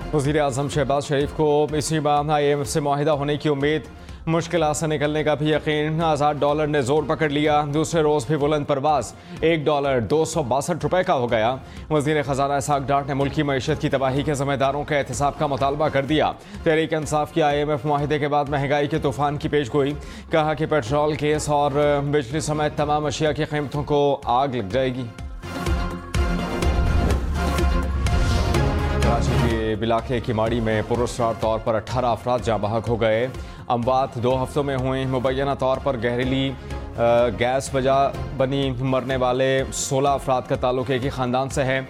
वज़ीर आज़म शहबाज शरीफ को इसी माह IMF से मुआहिदा होने की उम्मीद, मुश्किलात से निकलने का भी यकीन। आज़ाद डॉलर ने जोर पकड़ लिया, दूसरे रोज़ भी बुलंद परवाज, $1 262 का हो गया। वज़ीर ख़जाना इसहाक़ डार ने मुल्की मईशत की तबाही के ज़िम्मेदारों के एहतसाब का मुतालबा कर दिया। तहरीक इंसाफ की IMF मुआहिदे के बाद महंगाई के तूफ़ान की पेश गोई, कहा कि पेट्रोल, गैस और बिजली समेत तमाम अशिया की कीमतों को आग लग जाएगी। कराची के इलाके किमाड़ी में पुरस्कार तौर पर 18 अफराद जाँ बहक हो गए। अमवात 2 हफ्तों में हुई। मुबैना तौर पर जहरीली गैस वजह बनी मरने वाले 16 अफराद का ताल्लुक एक ही ख़ानदान से है।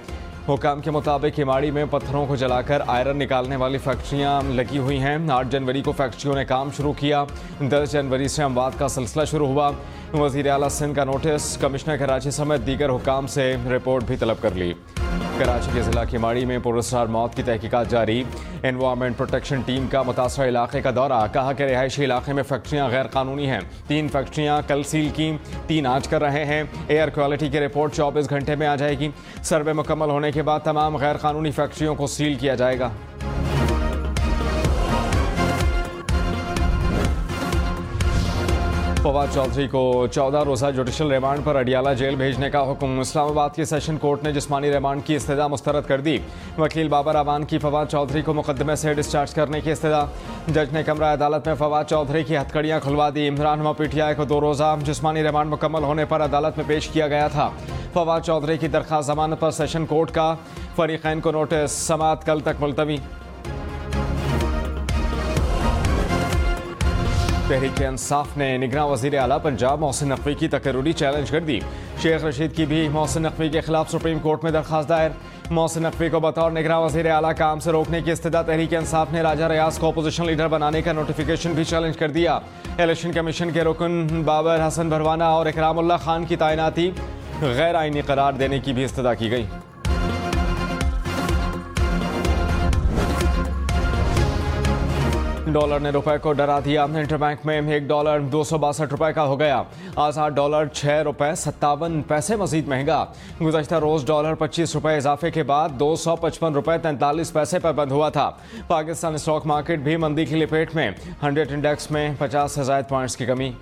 हुकाम के मुताबिक किमाड़ी में पत्थरों को जलाकर आयरन निकालने वाली फैक्ट्रियाँ लगी हुई हैं। 8 जनवरी को फैक्ट्रियों ने काम शुरू किया। 10 जनवरी से अमवात का सिलसिला शुरू हुआ। वज़ीर आला सिंध का नोटिस, कमिश्नर कराची समेत दीगर हुकाम से रिपोर्ट भी तलब कर ली। कराची के ज़िला किमाड़ी में पुरस्कार मौत की तहकीकात जारी। एनवायरमेंट प्रोटेक्शन टीम का मुतासरा इलाके का दौरा, कहा कि रिहायशी इलाके में फैक्ट्रियाँ गैर कानूनी हैं। 3 फैक्ट्रियाँ कल सील की, 3 आज कर रहे हैं। एयर क्वालिटी की रिपोर्ट 24 घंटे में आ जाएगी। सर्वे मुकम्मल होने के बाद तमाम गैर कानूनी फैक्ट्रियों को सील किया जाएगा। फवाद चौधरी को 14 रोज़ा जुडिशल रिमांड पर अडियाला जेल भेजने का हुक्म। इस्लामाबाद की सेशन कोर्ट ने जिस्मानी रिमांड की इस्तदा मुस्तरद कर दी। वकील बाबर अवान की फवाद चौधरी को मुकदमे से डिस्चार्ज करने की इस्तदा। जज ने कमरा अदालत में फवाद चौधरी की हथकड़ियाँ खुलवा दी। रहनुमा PTI को 2 रोज़ा जिस्मानी रिमांड मुकम्मल होने पर अदालत में पेश किया गया था। फवाद चौधरी की दरख्वास्त जमानत पर सेशन कोर्ट का, फरीकैन को नोटिस, समाअत कल तक मुलतवी। तहरीक इंसाफ ने निगरां वज़ीर आला पंजाब मोहसिन नकवी की तकर्रुरी चैलेंज कर दी। शेख रशीद की भी मोहसिन नकवी के खिलाफ सुप्रीम कोर्ट में दरख्वास्त दायर। मोहसिन नकवी को बतौर निगरां वज़ीर आला काम से रोकने की इस्तदा। तहरीक इंसाफ ने राजा रियाज को अपोजिशन लीडर बनाने का नोटिफिकेशन भी चैलेंज कर दिया। इलेक्शन कमीशन के रुकन बाबर हसन भरवाना और इकरामुल्ला खान की तैनाती गैर आइनी करार देने की भी इस्तदा की गई। डॉलर ने रुपए को डरा दिया। इंटरबैंक में $1 262 का हो गया। आज़ाद डॉलर ₹6.57 मजीद महंगा। गुज़श्ता रोज़ डॉलर ₹25 इजाफे के बाद $255.43 पर बंद हुआ था। पाकिस्तान स्टॉक मार्केट भी मंदी की लपेट में। 100 इंडेक्स में 50 से ज़ायद पॉइंट्स की कमी।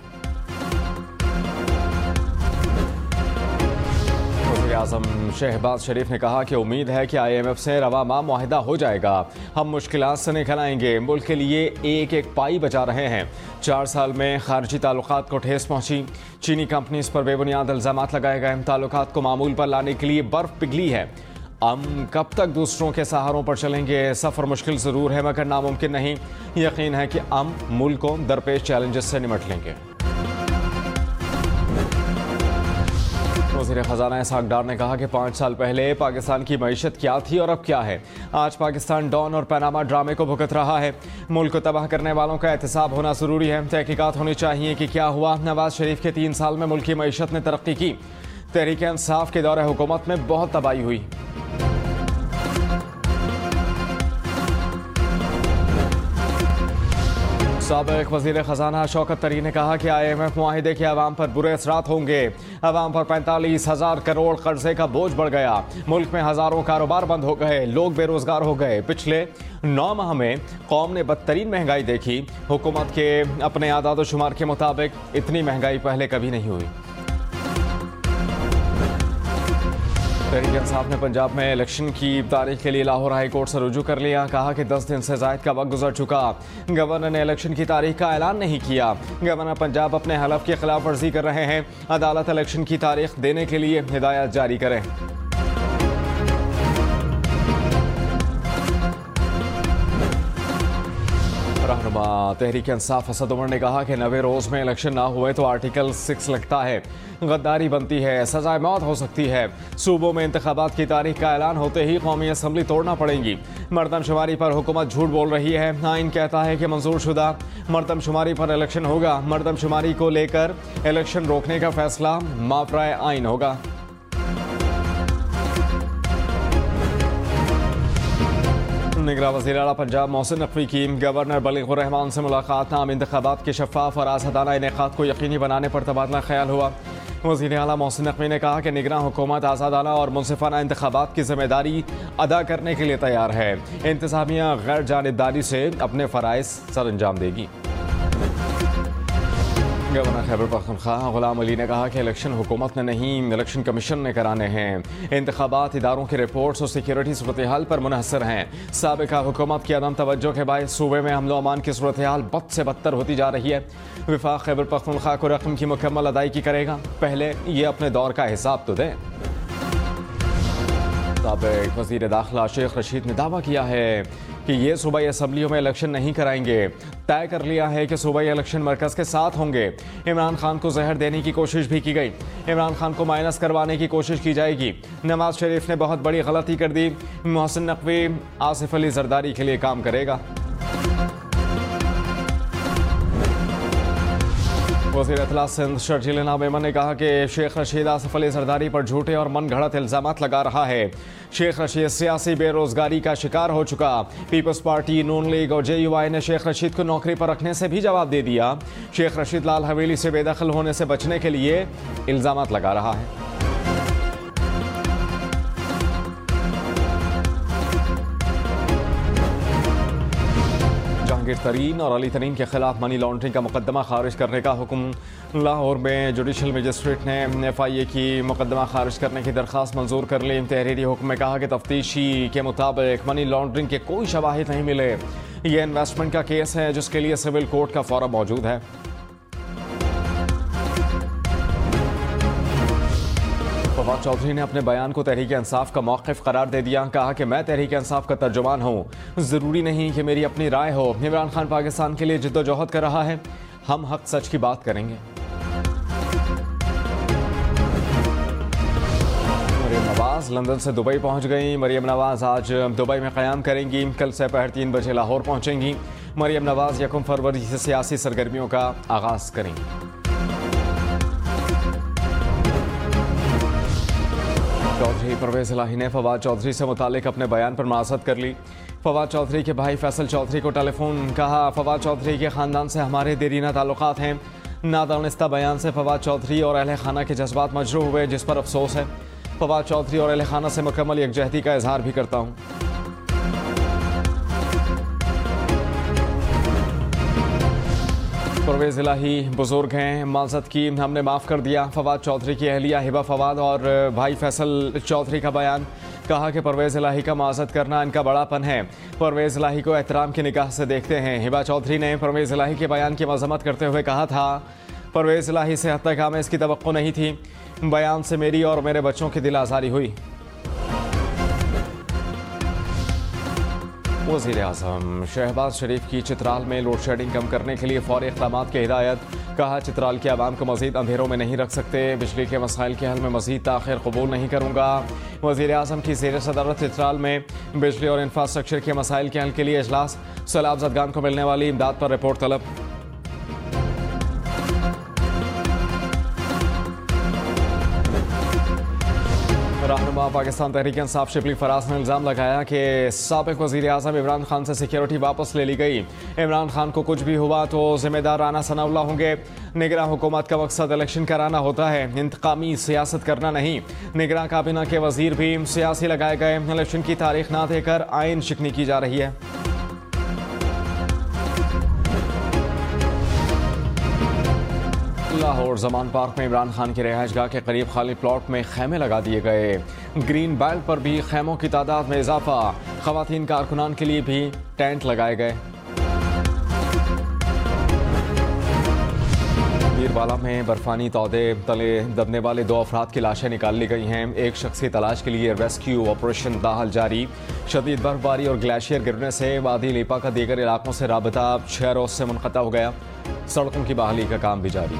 आज़म शहबाज शरीफ ने कहा कि उम्मीद है कि IMF से रवा माह मुआहिदा हो जाएगा। हम मुश्किलात से निकल आएंगे। मुल्क के लिए एक एक पाई बचा रहे हैं। 4 साल में खारजी ताल्लुकात को ठेस पहुंची। चीनी कंपनीज पर बेबुनियाद इल्ज़ामात लगाए गए। ताल्लुकात को मामूल पर लाने के लिए बर्फ पिघली है। हम कब तक दूसरों के सहारों पर चलेंगे? सफ़र मुश्किल ज़रूर है मगर नामुमकिन नहीं। यकीन है कि हम मुल्कों दरपेश चैलेंजेस से निमट लेंगे। वज़ीर ख़जाना इसहाक़ डार ने कहा कि 5 साल पहले पाकिस्तान की मईशत क्या थी और अब क्या है। आज पाकिस्तान डॉन और पनामा ड्रामे को भुगत रहा है। मुल्क को तबाह करने वालों का एहतसाब होना ज़रूरी है। तहकीकात होनी चाहिए कि क्या हुआ। नवाज शरीफ के 3 साल में मुल्क की मईशत ने तरक्की की। तहरीक इंसाफ के दौरे हुकूमत में बहुत तबाही हुई। साबिक़ वज़ीर ख़जाना शौकत तरीन ने कहा कि IMF मुआहिदे के अवाम पर बुरे असरात होंगे। अवाम पर 45,000 करोड़ कर्जे का बोझ बढ़ गया। मुल्क में हज़ारों कारोबार बंद हो गए। लोग बेरोज़गार हो गए। पिछले 9 माह में कौम ने बदतरीन महंगाई देखी। हुकूमत के अपने आदाद शुमार के मुताबिक इतनी महंगाई पहले कभी नहीं हुई। तहरीक इंसाफ ने पंजाब में इलेक्शन की तारीख के लिए लाहौर हाई कोर्ट से रुजू कर लिया। कहा कि 10 दिन से ज़ायद का वक्त गुजर चुका। गवर्नर ने इलेक्शन की तारीख का ऐलान नहीं किया। गवर्नर पंजाब अपने हलफ की खिलाफ वर्जी कर रहे हैं। अदालत इलेक्शन की तारीख देने के लिए हिदायत जारी करें। रहनुमा तहरीक इंसाफ असद उमर ने कहा कि 90 रोज़ में इलेक्शन ना हुए तो आर्टिकल 6 लगता है, गद्दारी बनती है, सजाए मौत हो सकती है। सूबों में इंतखाबात की तारीख का ऐलान होते ही कौमी असम्बली तोड़ना पड़ेगी। मरदमशुमारी पर हुकूमत झूठ बोल रही है। आइन कहता है कि मंजूर शुदा मरदमशुमारी पर इलेक्शन होगा। मरदमशुमारी को लेकर इलेक्शन रोकने का फैसला माफराए आइन होगा। निगरां वज़ीर आला पंजाब मोहसिन नकवी की गवर्नर बलीगुर रहमान से मुलाकात। नाम इंतखाबात के शफाफ और आज़ादाना इनेकाद को यकीनी बनाने पर तबादला ख्याल हुआ। वज़ीर आला मोहसिन नकवी ने कहा कि निगरान हुकूमत आज़ादाना और मुनसिफाना इंतखाबात की जिम्मेदारी अदा करने के लिए तैयार है। इंतज़ामिया गैर जानिबदारी से अपने फ़राइज़ सर अंजाम देगी। गवर्नर खैबर पख्तूनख्वा गुलाम अली ने कहा कि इलेक्शन हुकूमत ने नहीं, इलेक्शन कमीशन ने कराने हैं। इंतखाबात इदारों की रिपोर्ट्स और सिक्योरिटी सूरत हाल पर मुनहसर हैं। साबिका हुकूमत की अदम तवज्जो के बायस सूबे में अमन अमान की सूरत हाल बद से बदतर होती जा रही है। विफाक खैबर पख्तूनख्वा को रकम की मुकम्मल अदायगी करेगा, पहले ये अपने दौर का हिसाब तो दें। साबिक वज़ीर दाखिला शेख रशीद ने दावा किया है कि ये सूबाई असम्बलियों में इलेक्शन नहीं कराएंगे। तय कर लिया है कि सूबाई इलेक्शन मरकज़ के साथ होंगे। इमरान खान को जहर देने की कोशिश भी की गई। इमरान खान को माइनस करवाने की कोशिश की जाएगी। नवाज शरीफ ने बहुत बड़ी गलती कर दी। मोहसिन नकवी आसिफ अली जरदारी के लिए काम करेगा। वज़ीर इत्तलात सिंध शर्जील मेमन ने कहा कि शेख रशीद आसिफ अली जरदारी पर झूठे और मन घड़त इल्ज़ामात लगा रहा है। शेख रशीद सियासी बेरोजगारी का शिकार हो चुका। पीपल्स पार्टी, नून लीग और JUI ने शेख रशीद को नौकरी पर रखने से भी जवाब दे दिया। शेख रशीद लाल हवेली से बेदखल होने से बचने के लिए इल्ज़ामात लगा रहा है। जहांगीर तरीन और अली तरीन के खिलाफ मनी लॉन्ड्रिंग का मुकदमा खारिज करने का हुक्म। लाहौर में जुडिशल मजिस्ट्रेट ने FIA की मुकदमा खारिज करने की दरख्वास्त मंजूर कर ली। तहरीरी हुक्म में कहा कि तफ्तीशी के मुताबिक मनी लॉन्ड्रिंग के कोई शवाहिद नहीं मिले। यह इन्वेस्टमेंट का केस है जिसके लिए सिविल कोर्ट का फॉरम मौजूद है। फवाद चौधरी ने अपने बयान को तहरीक इंसाफ का मौक़िफ़ करार दे दिया। कहा कि मैं तहरीक इंसाफ का तर्जुमान हूँ, ज़रूरी नहीं कि मेरी अपनी राय हो। इमरान खान पाकिस्तान के लिए जिद्दोजहद कर रहा है, हम हक सच की बात करेंगे। मरियम नवाज लंदन से दुबई पहुँच गई। मरियम नवाज आज दुबई में क़याम करेंगी। कल दोपहर 3 बजे लाहौर पहुँचेंगी। मरियम नवाज 1 फरवरी से सियासी सरगर्मियों का आगाज़ करेंगी। चौधरी परवेज़ इलाही ने फवाद चौधरी से मुतालिक अपने बयान पर माज़रत कर ली। फवाद चौधरी के भाई फैसल चौधरी को टेलीफोन। कहा, फवाद चौधरी के ख़ानदान से हमारे देरीना ताल्लुकात हैं। नादानिस्ता बयान से फवाद चौधरी और अहले खाना के जज्बात मजरूह हुए, जिस पर अफसोस है। फवाद चौधरी और अहले खाना से मुकम्मल यकजहती का इजहार भी करता हूँ। परवेज़ इलाही बुजुर्ग हैं, माज़रत की, हमने माफ़ कर दिया। फवाद चौधरी की अहलिया हिबा फवाद और भाई फैसल चौधरी का बयान। कहा कि परवेज़ इलाही का माज़रत करना इनका बड़ापन है। परवेज़ इलाही को एहतराम की निगाह से देखते हैं। हिबा चौधरी ने परवेज़ इलाही के बयान की मज़म्मत करते हुए कहा था, परवेज़ इलाही से हद तक हमें इसकी तवक्को नहीं थी। बयान से मेरी और मेरे बच्चों की दिल आज़ारी हुई। वज़ीर आज़म शहबाज शरीफ की चित्राल में लोड शेडिंग कम करने के लिए फौरी इक़दामात की हिदायत। कहा, चित्राल के आवाम को मज़ीद अंधेरों में नहीं रख सकते। बिजली के मसाइल के हल में मज़ीद ताख़ीर कबूल नहीं करूँगा। वज़ीर आज़म की ज़ेर सदारत चित्राल में बिजली और इंफ्रास्ट्रक्चर के मसाइल के हल के लिए इजलास। सैलाब ज़दगान को मिलने वाली इमदाद पर रिपोर्ट तलब। रहनुमा पाकिस्तान तहरीक इंसाफ शिबली फराज ने इल्ज़ाम लगाया कि साबिक़ वज़ीर आज़म इमरान खान से सिक्योरिटी वापस ले ली गई। इमरान खान को कुछ भी हुआ तो ज़िम्मेदार राना सनाउल्लाह होंगे। निगरान हुकूमत का मकसद इलेक्शन कराना होता है, इंतकामी सियासत करना नहीं। निगरान काबीना के वज़ीर भी सियासी लगाए गए। इलेक्शन की तारीख ना देकर आइन शिकनी की जा रही है। लाहौर जमान पार्क में इमरान खान की रिहाइशगाह के करीब खाली प्लॉट में खैमे लगा दिए गए। ग्रीन बेल्ट पर भी खैमों की तादाद में इजाफा। खवातीन कारकुनान के लिए भी टेंट लगाए गए। बीरबाला में बर्फानी तौदे तले दबने वाले 2 अफराद की लाशें निकाल ली गई हैं। एक शख्स की तलाश के लिए रेस्क्यू ऑपरेशन दाहल जारी। शदीद बर्फबारी और ग्लेशियर गिरने से वादी लीपा का दीगर इलाकों से राबता 6 रोज से मुनक़ता हो गया। सड़कों की बहाली का काम भी जारी।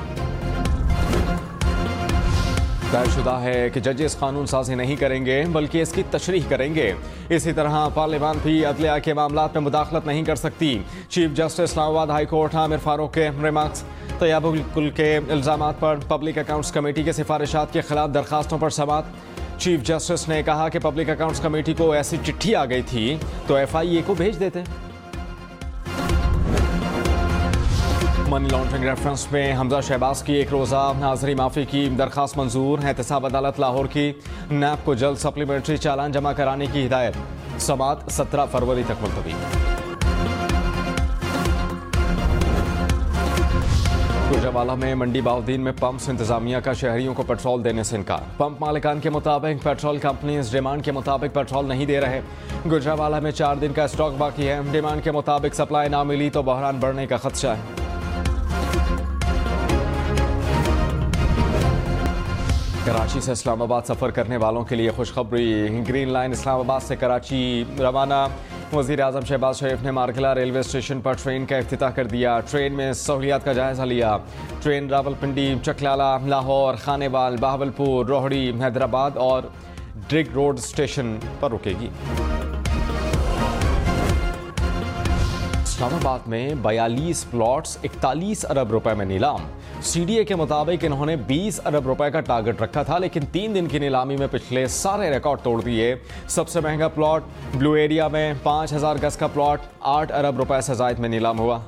तयशुदा है कि जजेस कानून साजी नहीं करेंगे बल्कि इसकी तशरीह करेंगे। इसी तरह पार्लियामान भी अदलिया के मामलात में मुदाखलत नहीं कर सकती। Chief justice Islamabad high court Aamir Farooq के रिमार्क्स। तैयबुल कुल के इल्ज़ामात पर पब्लिक अकाउंट्स कमेटी के सिफारिशात के खिलाफ दरखास्तों पर समाअत। चीफ जस्टिस ने कहा कि पब्लिक अकाउंट्स कमेटी को ऐसी चिट्ठी आ गई थी तो FIA को भेज देते। मनी लॉन्ड्रिंग रेफरेंस में हमजा शहबाज की एक रोज़ा हाजिरी माफ़ी की दरख्वास्त मंजूर। एहतसाब अदालत लाहौर की नैब को जल्द सप्लीमेंट्री चालान जमा कराने की हिदायत। समाअत 17 फरवरी तक मुलतवी। गुजरावाला में मंडी बाउद्दीन में पंप्स इंतजामिया का शहरियों को पेट्रोल देने से इनकार। पंप मालिकान के मुताबिक पेट्रोल कंपनीज डिमांड के मुताबिक पेट्रोल नहीं दे रहे। गुजरावाला में 4 दिन का स्टॉक बाकी है। डिमांड के मुताबिक सप्लाई ना मिली तो बहरान बढ़ने का खदशा है। कराची से इस्लामाबाद सफ़र करने वालों के लिए खुशखबरी। ग्रीन लाइन इस्लामाबाद से कराची रवाना। वज़ीर आज़म शहबाज शरीफ ने मारकला रेलवे स्टेशन पर ट्रेन का इफ्तिताह कर दिया। ट्रेन में सहूलियात का जायज़ा लिया। ट्रेन रावलपिंडी, चकलाला, लाहौर, खानेवाल, बहावलपुर, रोहड़ी, हैदराबाद और ड्रिग रोड स्टेशन पर रुकेगी। इस्लामाबाद में 42 प्लॉट्स 41 अरब रुपए में नीलाम। सीडीए के मुताबिक इन्होंने 20 अरब रुपए का टारगेट रखा था, लेकिन 3 दिन की नीलामी में पिछले सारे रिकॉर्ड तोड़ दिए। सबसे महंगा प्लॉट ब्लू एरिया में 5000 गज का प्लॉट 8 अरब रुपए से जायद में नीलाम हुआ।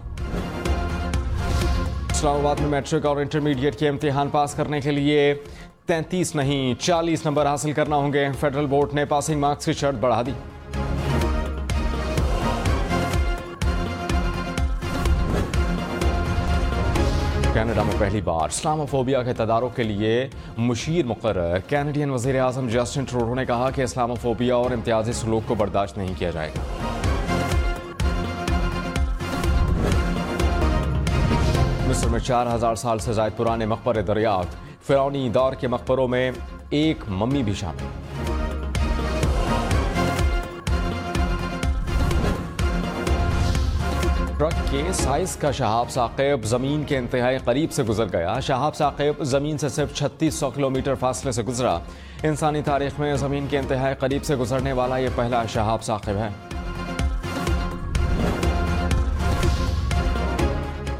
इस्लामाबाद में मैट्रिक और इंटरमीडिएट के इम्तिहान पास करने के लिए 33 नहीं 40 नंबर हासिल करना होंगे। फेडरल बोर्ड ने पासिंग मार्क्स की शर्त बढ़ा दी। कनाडा में पहली बार इस्लामोफोबिया के तदारुक के लिए मुशीर मुकर्रर। कैनेडियन वज़ीर आज़म जस्टिन ट्रूडो ने कहा कि इस्लामोफोबिया और इम्तियाजी सलूक को बर्दाश्त नहीं किया जाएगा। मिस्र में 4000 साल से ज़ायद पुराने मकबरे दरियाफ्त। फ़िरौनी दौर के मकबरों में एक मम्मी भी शामिल। ट्रक के साइज का शहाब साक़िब ज़मीन के इंतहाई करीब से गुजर गया। शहाब साक़िब ज़मीन से सिर्फ 3600 किलोमीटर फासले से गुजरा। इंसानी तारीख में ज़मीन के इंतहाई करीब से गुजरने वाला ये पहला शहाब साक़िब है।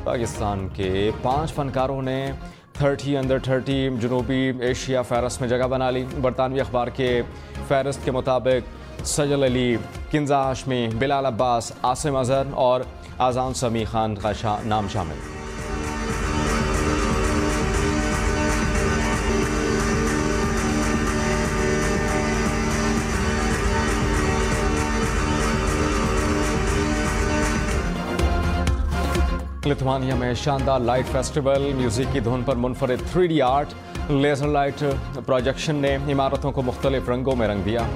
पाकिस्तान के 5 फनकारों ने 30 अंडर 30 जनूबी एशिया फ़हरिस्त में जगह बना ली। बरतानवी अखबार के फ़हरिस्त के मुताबिक सजल अली, किंजा हाशमी, बिलाल अब्बास, आसिम अजहर और आज़ान समी खान का नाम शामिल। लिथुआनिया में शानदार लाइट फेस्टिवल। म्यूजिक की धुन पर मुनफरिद 3D art, laser light projection ने इमारतों को मुख्तलिफ रंगों में रंग दिया।